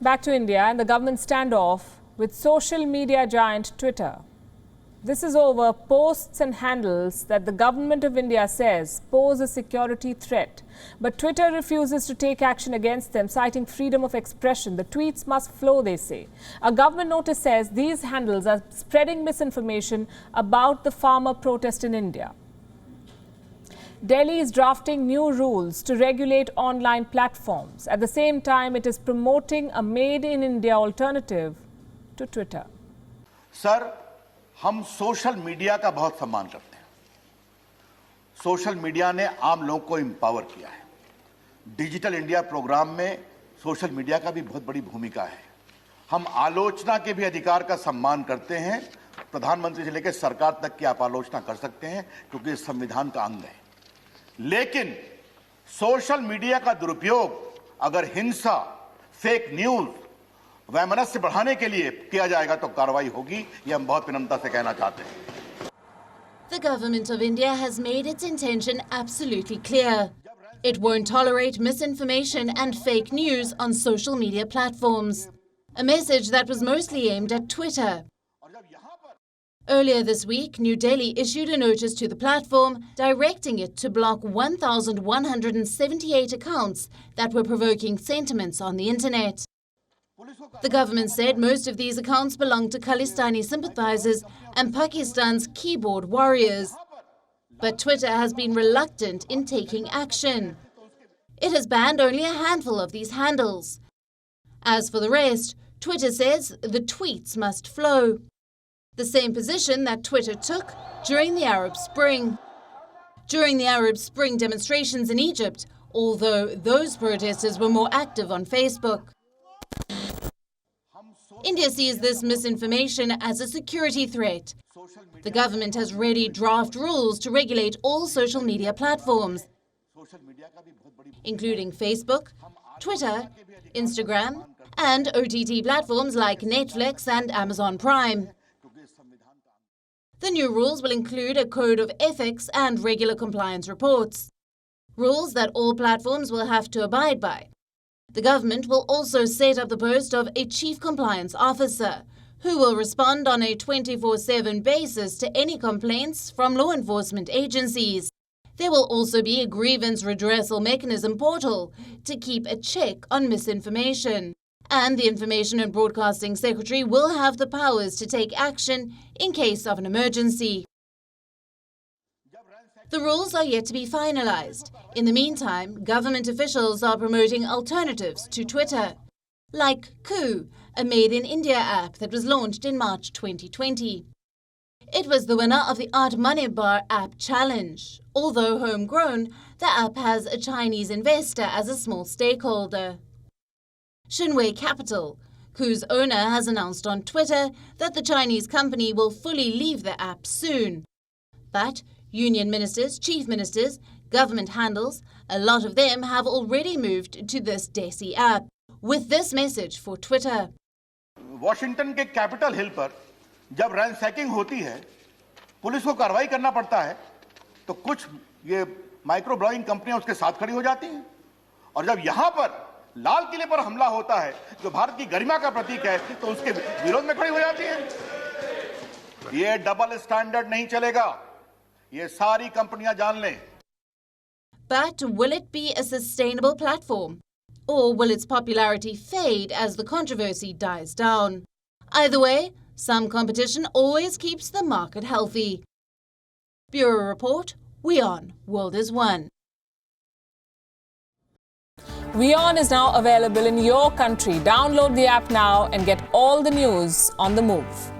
Back to India and the government standoff with social media giant Twitter. This is over posts and handles that the government of India says pose a security threat. But Twitter refuses to take action against them, citing freedom of expression. The tweets must flow, they say. A government notice says these handles are spreading misinformation about the farmer protest in India. Delhi is drafting new rules to regulate online platforms. At the same time, it is promoting a made-in-India alternative to Twitter. Sir, हम social media का बहुत सम्मान करते हैं। Social media ने आम लोगों को एम्पावर किया है। डिजिटल इंडिया प्रोग्राम में सोशल मीडिया का भी बहुत बड़ी भूमिका है। हम आलोचना के भी अधिकार का सम्मान करते हैं। प्रधानमंत्री से लेकर सरकार तक की आप आलोचना कर सकते हैं, क्योंकि इस संविधान का अंग है। लेकिन सोशल मीडिया का दुरुपयोग अगर हिंसा, फेक न्यूज, वैमनस्य बढ़ाने के लिए किया जाएगा तो कार्रवाई होगी, ये हम बहुत विनम्रता से कहना चाहते हैं। The government of India has made its intention absolutely clear. It won't tolerate misinformation and fake news on social media platforms. A message that was mostly aimed at Twitter. Earlier this week, New Delhi issued a notice to the platform directing it to block 1,178 accounts that were provoking sentiments on the internet. The government said most of these accounts belong to Khalistani sympathizers and Pakistan's keyboard warriors. But Twitter has been reluctant in taking action. It has banned only a handful of these handles. As for the rest, Twitter says the tweets must flow. The same position that Twitter took during the Arab Spring. During the Arab Spring demonstrations in Egypt, although those protesters were more active on Facebook. India sees this misinformation as a security threat. The government has ready draft rules to regulate all social media platforms, including Facebook, Twitter, Instagram, and OTT platforms like Netflix and Amazon Prime. The new rules will include a code of ethics and regular compliance reports, rules that all platforms will have to abide by. The government will also set up the post of a chief compliance officer, who will respond on a 24/7 basis to any complaints from law enforcement agencies. There will also be a grievance redressal mechanism portal to keep a check on misinformation. And the Information and Broadcasting Secretary will have the powers to take action in case of an emergency. The rules are yet to be finalized. In the meantime, government officials are promoting alternatives to Twitter, like Coup, a made-in-India app that was launched in March 2020. It was the winner of the Art Money Bar app challenge. Although homegrown, the app has a Chinese investor as a small stakeholder. Shinwei Capital, whose owner has announced on Twitter that the Chinese company will fully leave the app soon. But union ministers, chief ministers, government handles, a lot of them have already moved to this Desi app, with this message for Twitter. Washington के Capitol Hill पर जब रैंसैकिंग होती है, police को कार्रवाई करना पड़ता है, तो कुछ ये माइक्रो ब्लॉगिंग कंपनियां उसके साथ खड़ी हो जाती हैं। और जब यहां पर लाल किले पर हमला होता है, जो भारत की गरिमा का प्रतीक है, तो उसके विरोध में खड़ी हो जाती है। ये डबल स्टैंडर्ड नहीं चलेगा, ये सारी कंपनियां जान लें। But will it be a sustainable platform? Or will its popularity fade as the controversy dies down? Either way, some competition always keeps the market healthy. Bureau Report, WION World is One. WION is now available in your country. Download the app now and get all the news on the move.